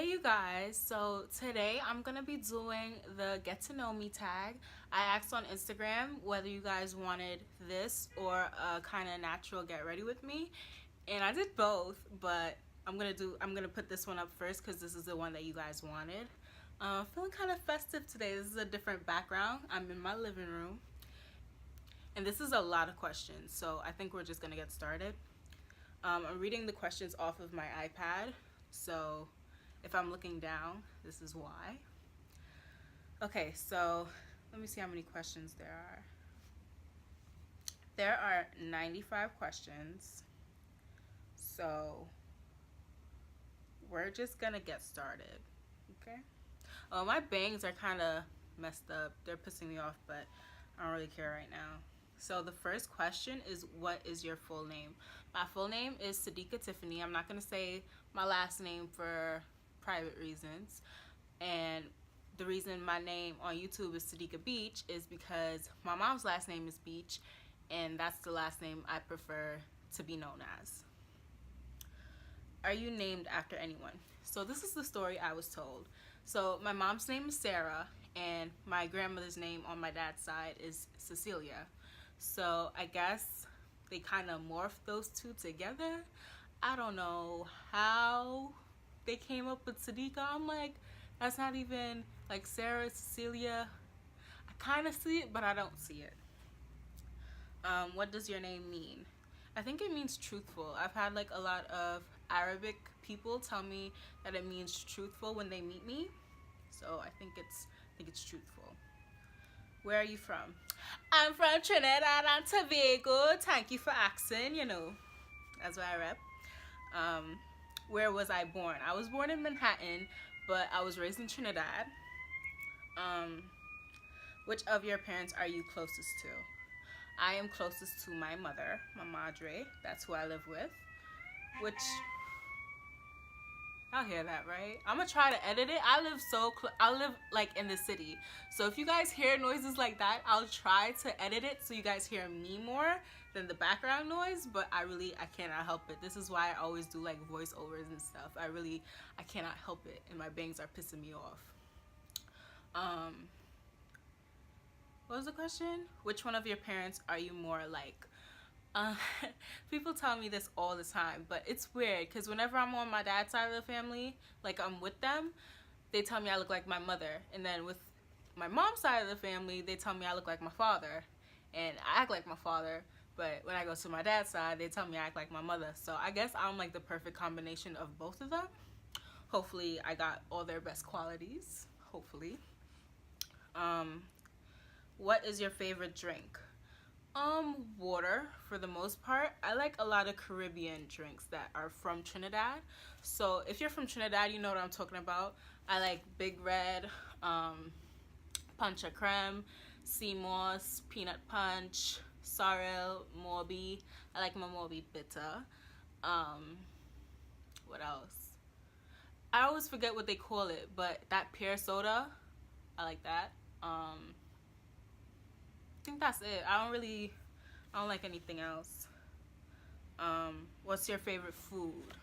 Hey you guys, so today I'm gonna be doing the get to know me tag. I asked on Instagram whether you guys wanted this or a kind of natural get ready with me, and I did both, but I'm gonna put this one up first because this is the one that you guys wanted. Feeling kind of festive today. This is a different background. I'm in my living room, and this is a lot of questions, so I think we're just gonna get started. I'm reading the questions off of my iPad, so if I'm looking down, this is why. Okay, so let me see how many questions there are. There are 95 questions, so we're just gonna get started, okay? Oh, my bangs are kind of messed up. They're pissing me off, but I don't really care right now. So the first question is, what is your full name? My full name is Sadiqa Tiffany. I'm not gonna say my last name for private reasons. And the reason my name on YouTube is Sadiqa Beach is because my mom's last name is Beach, and that's the last name I prefer to be known as. Are you named after anyone? So this is the story I was told. So my mom's name is Sarah, and my grandmother's name on my dad's side is Cecilia. So I guess they kind of morphed those two together. I don't know how they came up with Sadiqa. I'm like, that's not even like Sarah, Cecilia. I kind of see it, but I don't see it. What does your name mean? I think it means truthful. I've had like a lot of Arabic people tell me that it means truthful when they meet me. So I think it's truthful. Where are you from? I'm from Trinidad and Tobago. Thank you for asking. That's where I rep. Where was I born? I was born in Manhattan, but I was raised in Trinidad. Um, which of your parents are you closest to? I am closest to my mother, my madre. That's who I live with. Which, I'll hear that, right? I'm gonna try to edit it. I live like in the city. So if you guys hear noises like that, I'll try to edit it so you guys hear me more than the background noise, but I cannot help it. This is why I always do like voiceovers and stuff. I cannot help it, and my bangs are pissing me off. What was the question? Which one of your parents are you more like? Uh, People tell me this all the time, but it's weird because whenever I'm on my dad's side of the family, like I'm with them, they tell me I look like my mother. And then with my mom's side of the family, they tell me I look like my father. And I act like my father, but when I go to my dad's side, they tell me I act like my mother. So I guess I'm like the perfect combination of both of them. Hopefully I got all their best qualities. Hopefully. What is your favorite drink? Water for the most part. I like a lot of Caribbean drinks that are from Trinidad. So if you're from Trinidad, you know what I'm talking about. I like Big Red, Punch Creme, Sea Moss, Peanut Punch, Sorrel, Morby. I like my Morby bitter. What else? I always forget what they call it, but that pear soda, I like that. I think that's it. I don't like anything else. What's your favorite food?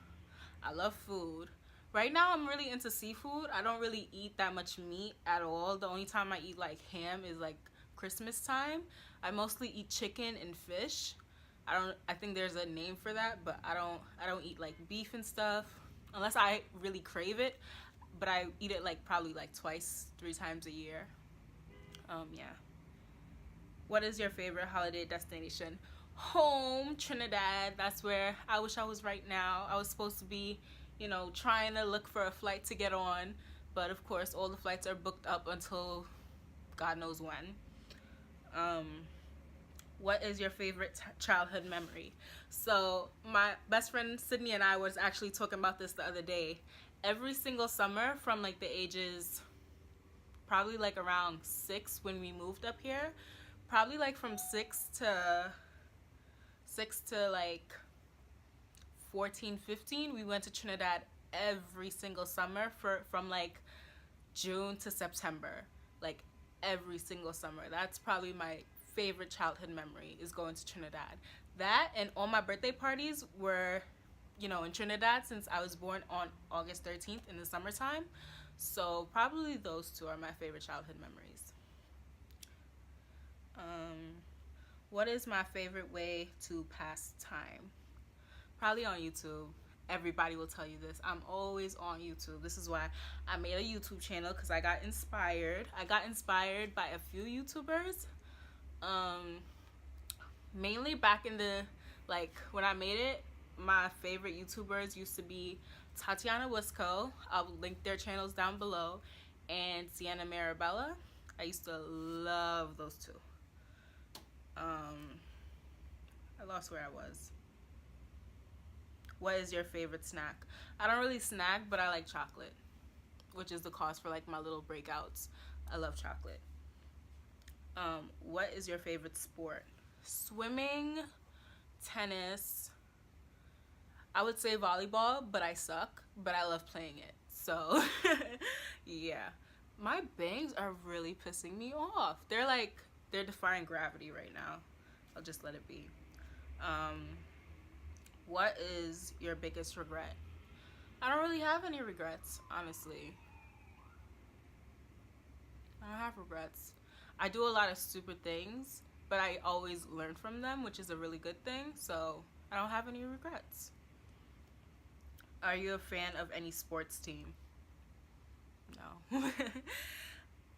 I love food. Right now I'm really into seafood. I don't really eat that much meat at all. The only time I eat like ham is like Christmas time. I mostly eat chicken and fish. I think there's a name for that, but I don't eat like beef and stuff unless I really crave it, but I eat it like probably like twice, 3 times a year. Yeah. What is your favorite holiday destination? Home, Trinidad. That's where I wish I was right now. I was supposed to be, trying to look for a flight to get on, but of course, all the flights are booked up until God knows when. What is your favorite childhood memory? So, my best friend Sydney and I was actually talking about this the other day. Every single summer from like the ages probably like around 6 when we moved up here, probably like from 6 to like 14, 15, we went to Trinidad every single summer from like June to September, like every single summer. That's probably my favorite childhood memory, is going to Trinidad. That and all my birthday parties were in Trinidad since I was born on August 13th in the summertime. So probably those two are my favorite childhood memories. Um, what is my favorite way to pass time? Probably on YouTube. Everybody will tell you this. I'm always on YouTube. This is why I made a YouTube channel, because I got inspired. I got inspired by a few YouTubers. Um, Mainly back in the, like, when I made it, my favorite YouTubers used to be Tatiana Wisco. I'll link their channels down below. And Sienna Mirabella. I used to love those two. I lost where I was. What is your favorite snack? I don't really snack, but I like chocolate, which is the cause for like my little breakouts. I love chocolate. What is your favorite sport? Swimming, tennis. I would say volleyball, but I suck, but I love playing it. So, yeah. My bangs are really pissing me off. They're defying gravity right now. I'll just let it be. What is your biggest regret? I don't really have any regrets, honestly. I don't have regrets. I do a lot of stupid things, but I always learn from them, which is a really good thing. So I don't have any regrets. Are you a fan of any sports team? No.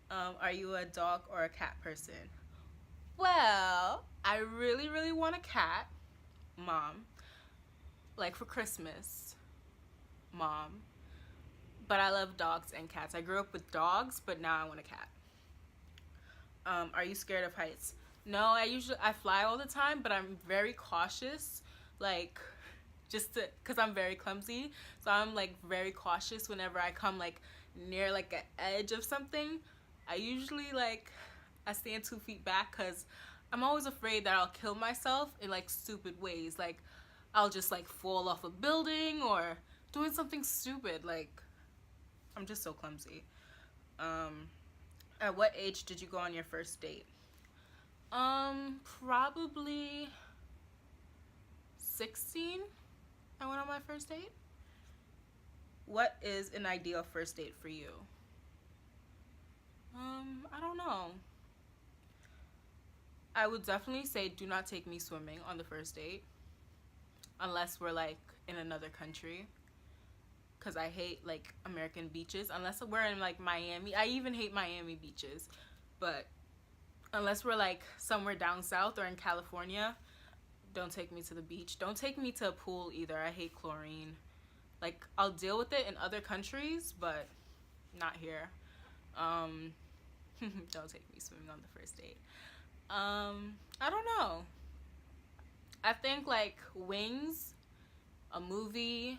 Are you a dog or a cat person? Well, I really, really want a cat, Mom. Like for Christmas, Mom. But I love dogs and cats. I grew up with dogs, but now I want a cat. Are you scared of heights? No, I fly all the time, but I'm very cautious, like cause I'm very clumsy. So I'm like very cautious whenever I come like near like an edge of something. I stand 2 feet back, cause I'm always afraid that I'll kill myself in like stupid ways. Like I'll just like fall off a building or doing something stupid. Like I'm just so clumsy. At what age did you go on your first date? Probably 16. I went on my first date. What is an ideal first date for you? I don't know. I would definitely say do not take me swimming on the first date. Unless we're like in another country. Because I hate like American beaches. Unless we're in like Miami. I even hate Miami beaches. But unless we're like somewhere down south or in California, don't take me to the beach. Don't take me to a pool either. I hate chlorine. Like I'll deal with it in other countries, but not here. Don't take me swimming on the first date. I don't know. I think like Wings, a movie,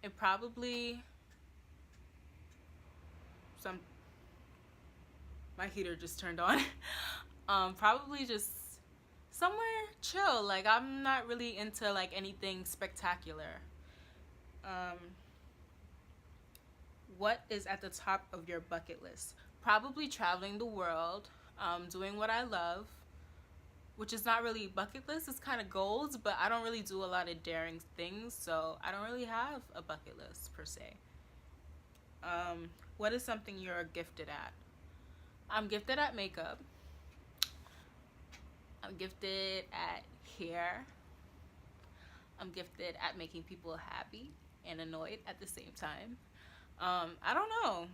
and probably some. My heater just turned on. Probably just somewhere chill. Like I'm not really into like anything spectacular. What is at the top of your bucket list? Probably traveling the world, doing what I love, which is not really bucket list. It's kind of goals, but I don't really do a lot of daring things, so I don't really have a bucket list per se. What is something you're gifted at? I'm gifted at makeup. I'm gifted at hair. I'm gifted at making people happy and annoyed at the same time. I don't know.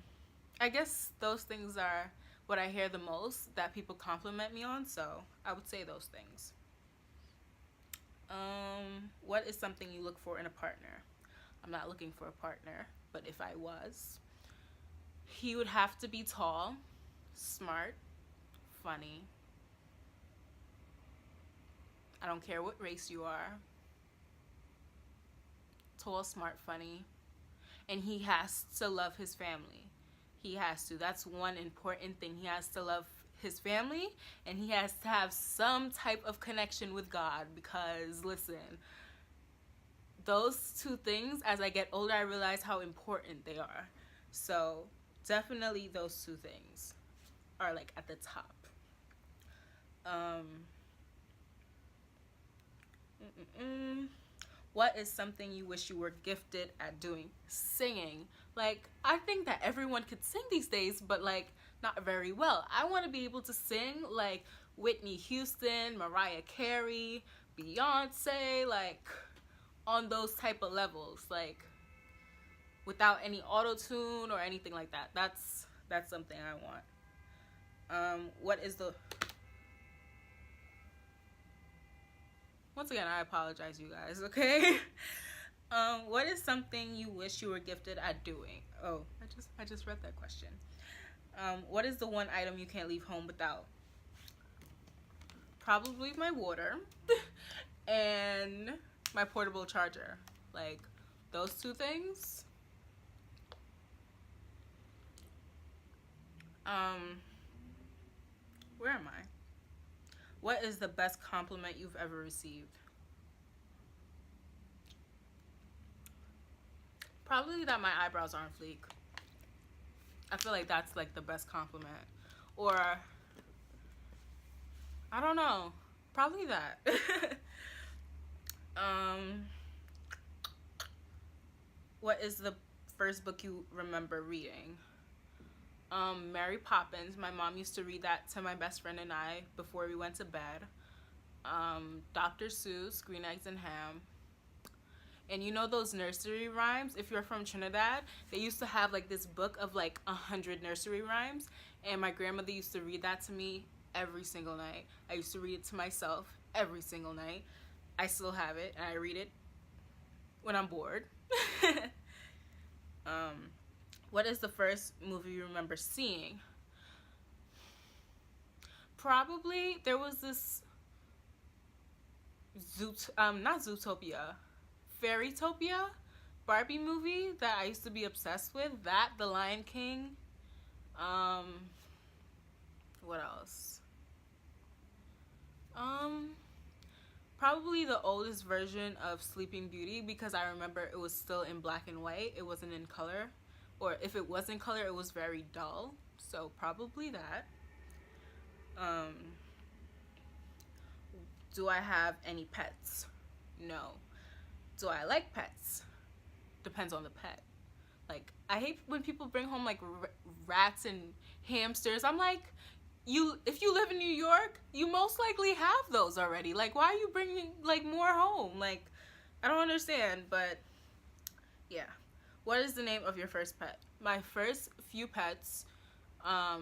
I guess those things are what I hear the most that people compliment me on, so I would say those things. What is something you look for in a partner? I'm not looking for a partner, but if I was, he would have to be tall, smart, funny. I don't care what race you are. Tall, smart, funny. And he has to love his family. He has to. That's one important thing. He has to love his family, and he has to have some type of connection with God, because listen, those two things, as I get older, I realize how important they are. So definitely those two things are like at the top. Mm-mm-mm. What is something you wish you were gifted at doing? Singing. Like, I think that everyone could sing these days, but like, not very well. I want to be able to sing like Whitney Houston, Mariah Carey, Beyonce, like on those type of levels, like without any auto tune or anything like that. That's something I want. What is the Once again, I apologize, you guys, okay? What is something you wish you were gifted at doing? Oh, I just read that question. What is the one item you can't leave home without? Probably my water and my portable charger. Like those two things. Where am I? What is the best compliment you've ever received? Probably that my eyebrows are on fleek. I feel like that's like the best compliment. Or I don't know. Probably that. What is the first book you remember reading? Mary Poppins. My mom used to read that to my best friend and I before we went to bed. Dr. Seuss, Green Eggs and Ham. And you know those nursery rhymes? If you're from Trinidad, they used to have like this book of like 100 nursery rhymes. And my grandmother used to read that to me every single night. I used to read it to myself every single night. I still have it and I read it when I'm bored. What is the first movie you remember seeing? Probably there was this not Zootopia, Fairytopia Barbie movie that I used to be obsessed with. That, The Lion King. What else? Probably the oldest version of Sleeping Beauty because I remember it was still in black and white. It wasn't in color. Or if it was in color, it was very dull. So probably that. Do I have any pets? No. Do I like pets? Depends on the pet. Like, I hate when people bring home like rats and hamsters. I'm like, if you live in New York, you most likely have those already. Like, why are you bringing like more home? Like, I don't understand. But yeah. What is the name of your first pet? My first few pets, I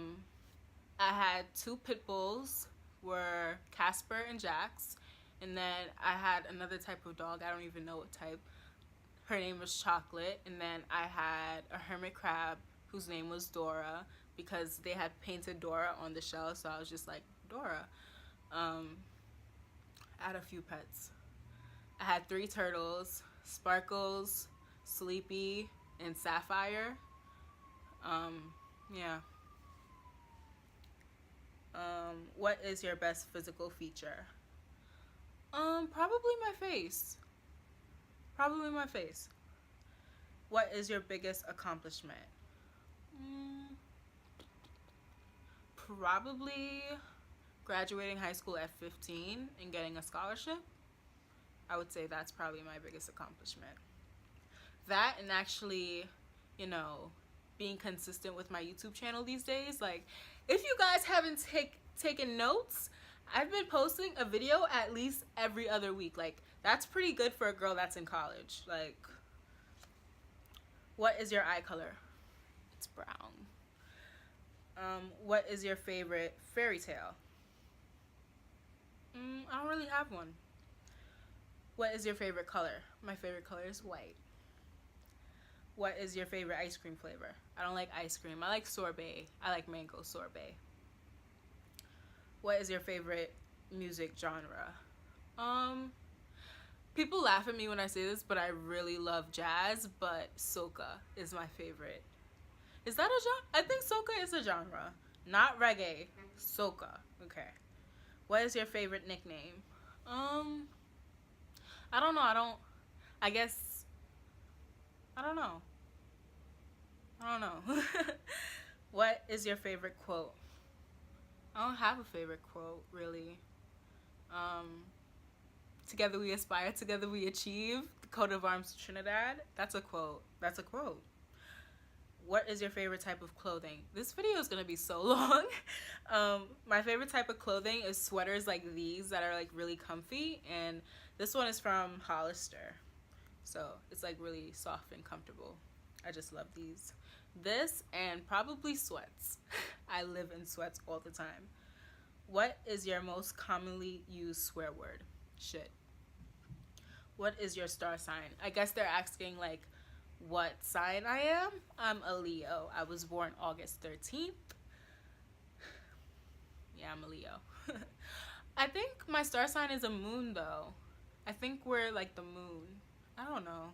had 2 pit bulls, were Casper and Jax, and then I had another type of dog. I don't even know what type. Her name was Chocolate, and then I had a hermit crab whose name was Dora because they had painted Dora on the shell, so I was just like, Dora. I had a few pets. I had 3 turtles, Sparkles, Sleepy, and Sapphire. Yeah. What is your best physical feature? Probably my face. Probably my face. What is your biggest accomplishment? Probably graduating high school at 15 and getting a scholarship. I would say that's probably my biggest accomplishment. That and actually, you know, being consistent with my YouTube channel these days. Like, if you guys haven't taken notes, I've been posting a video at least every other week. Like, that's pretty good for a girl that's in college. Like, what is your eye color? It's brown. What is your favorite fairy tale? I don't really have one. What is your favorite color? My favorite color is white. What is your favorite ice cream flavor? I don't like ice cream. I like sorbet. I like mango sorbet. What is your favorite music genre? People laugh at me when I say this, but I really love jazz, but soca is my favorite. Is that a genre? I think soca is a genre. Not reggae. Soca. Okay. What is your favorite nickname? I don't know. I don't know. I don't know. What is your favorite quote? I don't have a favorite quote, really. Together we aspire, together we achieve. The coat of arms of Trinidad. That's a quote. That's a quote. What is your favorite type of clothing? This video is gonna be so long. My favorite type of clothing is sweaters like these that are like really comfy, and this one is from Hollister, so it's like really soft and comfortable. I just love these. This and probably sweats. I live in sweats all the time. What is your most commonly used swear word? Shit. What is your star sign? I guess they're asking like what sign I am. I'm a Leo. I was born August 13th. Yeah, I'm a Leo. I think my star sign is a moon though. I think we're like the moon. I don't know.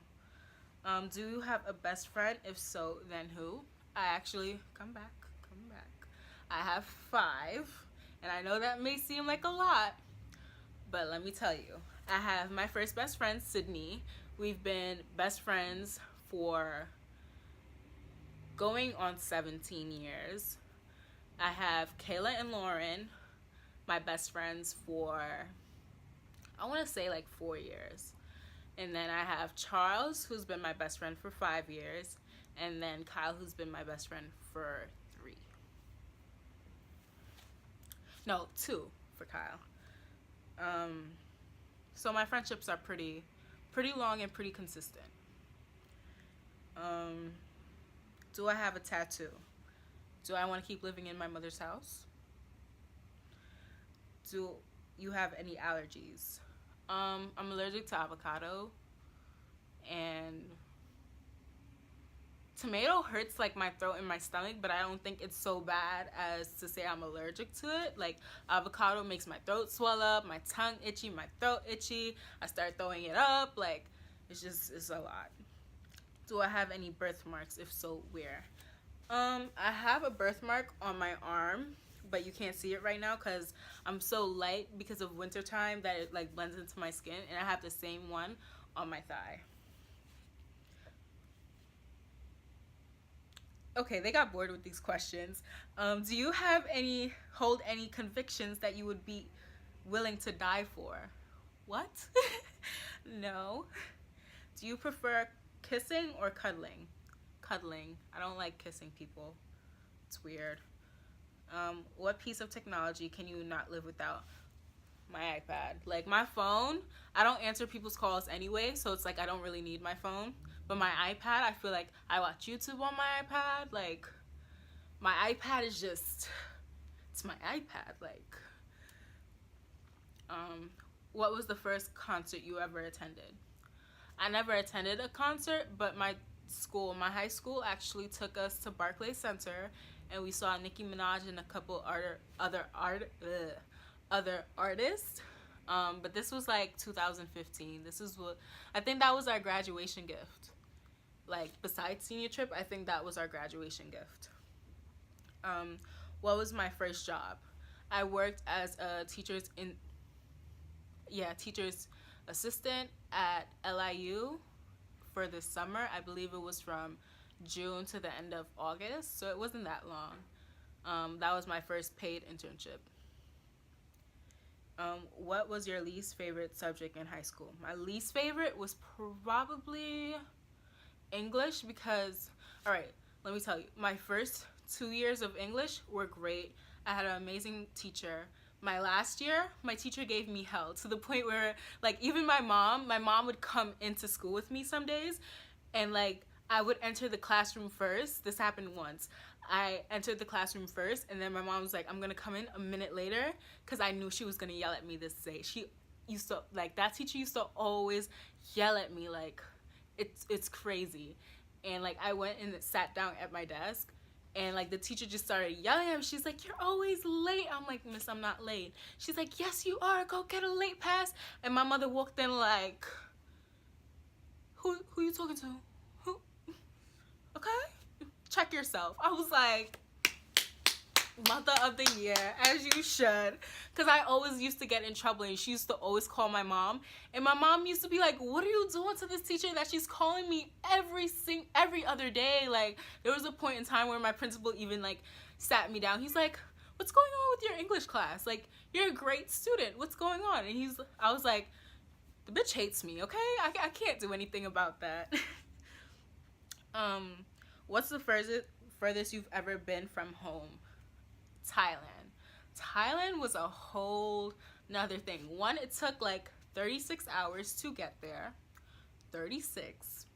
Do you have a best friend? If so, then who? I actually, come back. I have 5, and I know that may seem like a lot, but let me tell you. I have my first best friend, Sydney. We've been best friends for going on 17 years. I have Kayla and Lauren, my best friends for, I want to say like 4 years. And then I have Charles, who's been my best friend for 5 years. And then Kyle, who's been my best friend for 3. No, 2 for Kyle. So my friendships are pretty long and pretty consistent. Do I have a tattoo? Do I want to keep living in my mother's house? Do you have any allergies? I'm allergic to avocado, and tomato hurts like my throat and my stomach, but I don't think it's so bad as to say I'm allergic to it. Like avocado makes my throat swell up, my tongue itchy, my throat itchy. I start throwing it up. Like it's a lot. Do I have any birthmarks? If so, where? I have a birthmark on my arm, but you can't see it right now because I'm so light because of wintertime that it like blends into my skin, and I have the same one on my thigh. Okay, they got bored with these questions. Do you hold any convictions that you would be willing to die for? What? No. Do you prefer kissing or cuddling? Cuddling. I don't like kissing people. It's weird. What piece of technology can you not live without? My iPad. Like my phone, I don't answer people's calls anyway, so it's like I don't really need my phone. But my iPad, I feel like I watch YouTube on my iPad. Like my iPad is just, it's my iPad. Like, what was the first concert you ever attended? I never attended a concert, but my high school actually took us to Barclays Center, and we saw Nicki Minaj and a couple other artists. But this was like 2015. I think that was our graduation gift. Like besides senior trip, I think that was our graduation gift. What was my first job? I worked as a teacher's assistant at LIU for the summer. I believe it was from June to the end of August, so it wasn't that long. That was my first paid internship. What was your least favorite subject in high school? My least favorite was probably English because, all right, let me tell you, my first 2 years of English were great. I had an amazing teacher. My last year, my teacher gave me hell to the point where, like, even my mom would come into school with me some days, and, like, I would enter the classroom first. This happened once. I entered the classroom first, and then my mom was like, I'm gonna come in a minute later, because I knew she was gonna yell at me this day. She used to, like, that teacher used to always yell at me, like, it's crazy. And, like, I went and sat down at my desk, and, like, the teacher just started yelling at me. She's like, you're always late. I'm like, miss, I'm not late. She's like, yes, you are. Go get a late pass. And my mother walked in like, who you talking to? Who? Okay? Check yourself. I was like, mother of the year, as you should. Because I always used to get in trouble, and she used to always call my mom. And my mom used to be like, what are you doing to this teacher that she's calling me every other day? Like, there was a point in time where my principal even, like, sat me down. He's like, what's going on with your English class? Like, you're a great student. What's going on? And I was like, The bitch hates me, okay? I can't do anything about that. um, what's the furthest you've ever been from home? Thailand. Thailand was a whole another thing. One, it took like 36 hours to get there. 36.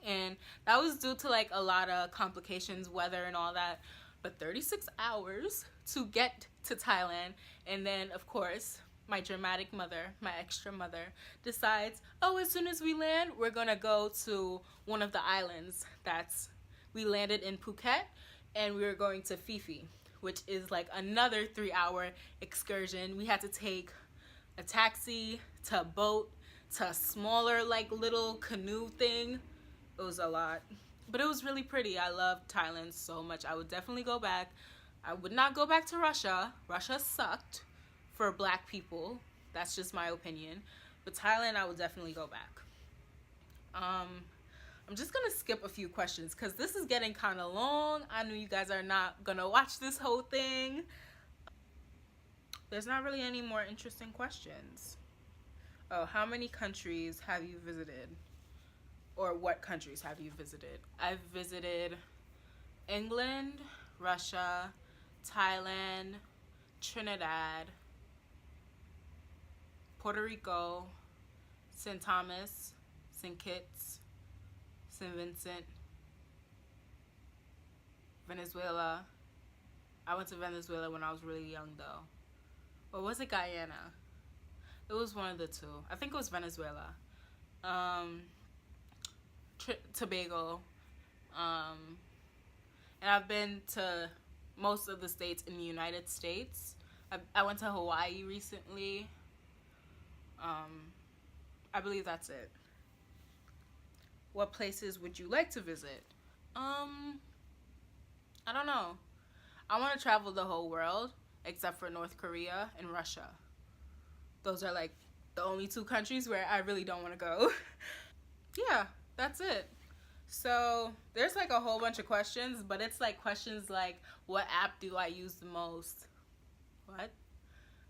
And that was due to like a lot of complications, weather and all that. But 36 hours to get to Thailand. And then, of course, my dramatic mother, my extra mother, decides, oh, as soon as we land, we're gonna go to one of the islands we landed in Phuket, and we were going to Phi Phi, which is like another 3-hour excursion. We had to take a taxi to a boat to a smaller like little canoe thing. It was a lot, but it was really pretty. I loved Thailand so much. I would definitely go back. I would not go back to Russia. Russia sucked for black people. That's just my opinion. But Thailand, I would definitely go back. I'm just gonna skip a few questions because this is getting kind of long. I know you guys are not gonna watch this whole thing. There's not really any more interesting questions. Oh, how many countries have you visited? Or what countries have you visited? I've visited England, Russia, Thailand, Trinidad, Puerto Rico, St. Thomas, St. Kitts, St. Vincent, Venezuela. I went to Venezuela when I was really young though. Or was it Guyana? It was one of the two. I think it was Venezuela. Tobago. And I've been to most of the states in the United States. I went to Hawaii recently. I believe that's it. What places would you like to visit? I don't know. I want to travel the whole world except for North Korea and Russia. Those are like the only two countries where I really don't want to go. Yeah, that's it. So there's like a whole bunch of questions, but it's like questions like, what app do I use the most? What?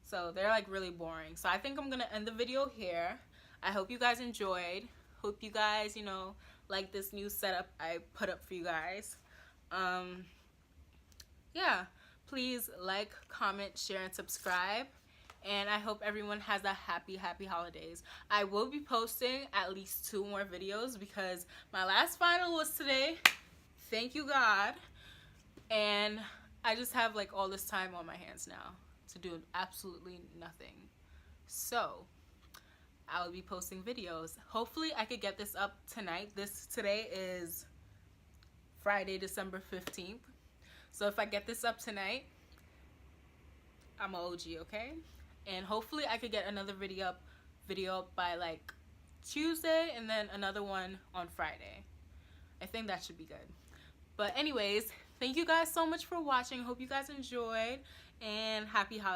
So they're like really boring. So I think I'm gonna end the video here. I hope you guys enjoyed. Hope you guys, like this new setup I put up for you guys. Yeah, please like, comment, share, and subscribe. And I hope everyone has a happy holidays. I will be posting at least 2 more videos because my last final was today. Thank you, God. And I just have like all this time on my hands now to do absolutely nothing. So I will be posting videos. Hopefully I could get this up tonight. Today is Friday, December 15th. So if I get this up tonight, I'm a OG, okay? And hopefully I could get another video up by like Tuesday, and then another one on Friday. I think that should be good. But anyways, thank you guys so much for watching. Hope you guys enjoyed, and happy holidays.